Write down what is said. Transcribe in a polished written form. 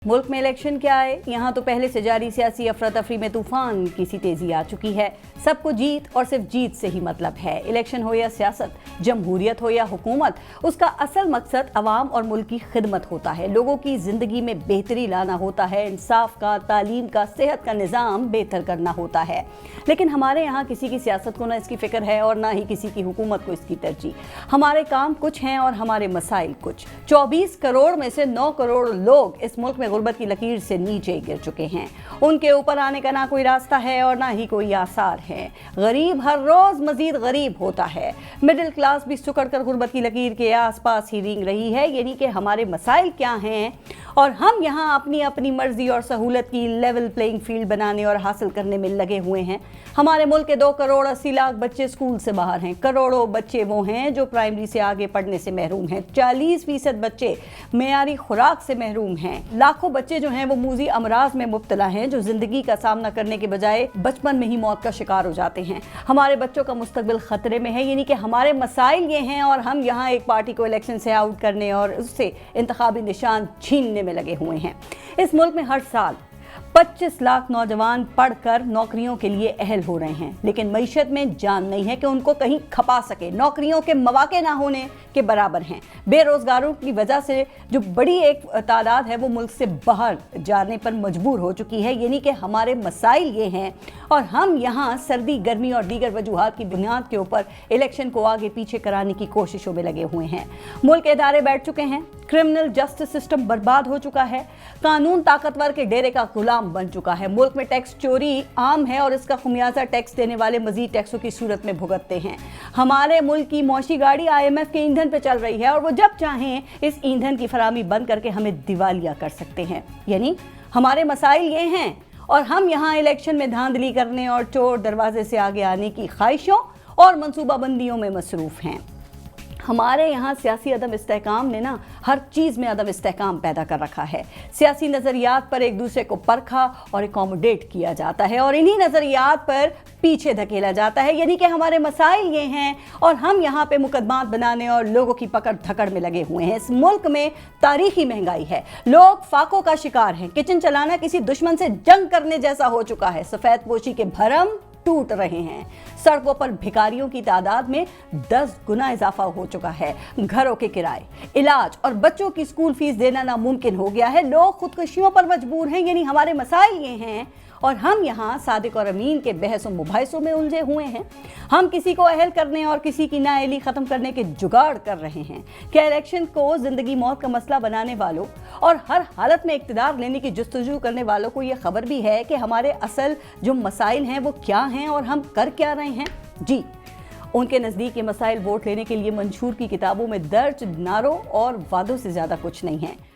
मुल्क में इलेक्शन क्या है, यहाँ तो पहले से जारी सियासी अफरा तफरी में तूफान की सी तेजी आ चुकी है। सबको जीत और सिर्फ जीत से ही मतलब है। इलेक्शन हो या सियासत, जमहूरियत हो या हुकूमत, उसका असल मकसद अवाम और मुल्क की खिदमत होता है। लोगों की जिंदगी में बेहतरी लाना होता है, इंसाफ का, तालीम का, सेहत का निज़ाम बेहतर करना होता है। लेकिन हमारे यहाँ किसी की सियासत को ना इसकी फिक्र है और ना ही किसी की हुकूमत को इसकी तरजीह। हमारे काम कुछ हैं और हमारे मसाइल कुछ। 24 करोड़ में से 9 करोड़ लोग इस मुल्क में गुर्बत की लकीर से नीचे गिर चुके हैं। उनके ऊपर आने का ना कोई रास्ता है और ना ही कोई आसार है। गरीब हर रोज मजीद गरीब होता है। मिडिल क्लास भी सुकड़ कर गुर्बत की लकीर के आसपास ही रेंग रही है। यानी कि हमारे मसाइल क्या हैं और हम यहाँ अपनी अपनी मर्जी और सहूलत की लेवल प्लेइंग फील्ड बनाने और हासिल करने में लगे हुए हैं। हमारे मुल्क के 2 करोड़ 80 लाख बच्चे स्कूल से बाहर हैं। करोड़ों बच्चे वो हैं जो प्राइमरी से आगे पढ़ने से महरूम हैं। 40% बच्चे मेयारी खुराक से महरूम हैं। लाखों बच्चे जो हैं वो मूजी अमराज में मुब्तला हैं, जो जिंदगी का सामना करने के बजाय बचपन में ही मौत का शिकार हो जाते हैं। हमारे बच्चों का मुस्तकबिल खतरे में है। यानी कि हमारे मसाइल ये हैं और हम यहाँ एक पार्टी को इलेक्शन से आउट करने और उससे इंतखाबी निशान छीनने में लगे हुए हैं। इस मुल्क में हर साल 25 लाख नौजवान पढ़कर नौकरियों के लिए अहल हो रहे हैं, लेकिन मईशत में जान नहीं है कि उनको कहीं खपा सके। नौकरियों के मौके ना होने के बराबर हैं। बेरोजगारों की वजह से जो बड़ी एक तादाद है वो मुल्क से बाहर जाने पर मजबूर हो चुकी है। यानी कि हमारे मसाइल ये हैं और हम यहाँ सर्दी, गर्मी और दीगर वजूहात की बुनियाद के ऊपर इलेक्शन को आगे पीछे कराने की कोशिशों में लगे हुए हैं। मुल्क के इदारे बैठ चुके हैं। क्रिमिनल जस्टिस सिस्टम बर्बाद हो चुका है। कानून ताकतवर के डेरे का गुलाम बन चुका है। मुल्क में टैक्स चोरी आम है और इसका खुमियाजा टैक्स देने वाले मजीद टैक्सों की सूरत में भुगतते हैं। हमारे मुल्क की मौशी गाड़ी IMF के ईंधन पे चल रही है और वो जब चाहें इस ईंधन की फराहमी बंद करके हमें दिवालिया कर सकते हैं। यानी हमारे मसाइल ये हैं और हम यहाँ इलेक्शन में धांधली करने और चोर दरवाजे से आगे आने की ख्वाहिशों और मनसूबाबंदियों में मसरूफ हैं। हमारे यहाँ सियासी अदम इस्तेहकाम ने ना हर चीज़ में अदम इस्तेहकाम पैदा कर रखा है। सियासी नज़रियात पर एक दूसरे को परखा और एकोमोडेट किया जाता है और इन्हीं नज़रियात पर पीछे धकेला जाता है। यानी कि हमारे मसाइल ये हैं और हम यहाँ पे मुकदमात बनाने और लोगों की पकड़ धकड़ में लगे हुए हैं। इस मुल्क में तारीखी महंगाई है। लोग फाकों का शिकार हैं। किचन चलाना किसी दुश्मन से जंग करने जैसा हो चुका है। सफ़ेद पोशी के भरम टूट रहे हैं। सड़कों पर भिखारियों की तादाद में 10 गुना इजाफा हो चुका है। घरों के किराए, इलाज और बच्चों की स्कूल फीस देना नामुमकिन हो गया है। लोग खुदकुशियों पर मजबूर हैं। यानी हमारे मसाइल ये हैं और हम यहाँ सादिक और अमीन के बहस और मुबाहिसों में उलझे हुए हैं। हम किसी को अहल करने और किसी की नाअहली ख़त्म करने के जुगाड़ कर रहे हैं। क्या इलेक्शन को ज़िंदगी मौत का मसला बनाने वालों और हर हालत में इक़्तिदार लेने की जुस्तजू करने वालों को ये खबर भी है कि हमारे असल जो मसाइल हैं वो क्या हैं और हम कर क्या रहे हैं? जी, उनके नज़दीक ये मसाइल वोट लेने के लिए मंशूर की किताबों में दर्ज नारों और वादों से ज़्यादा कुछ नहीं है।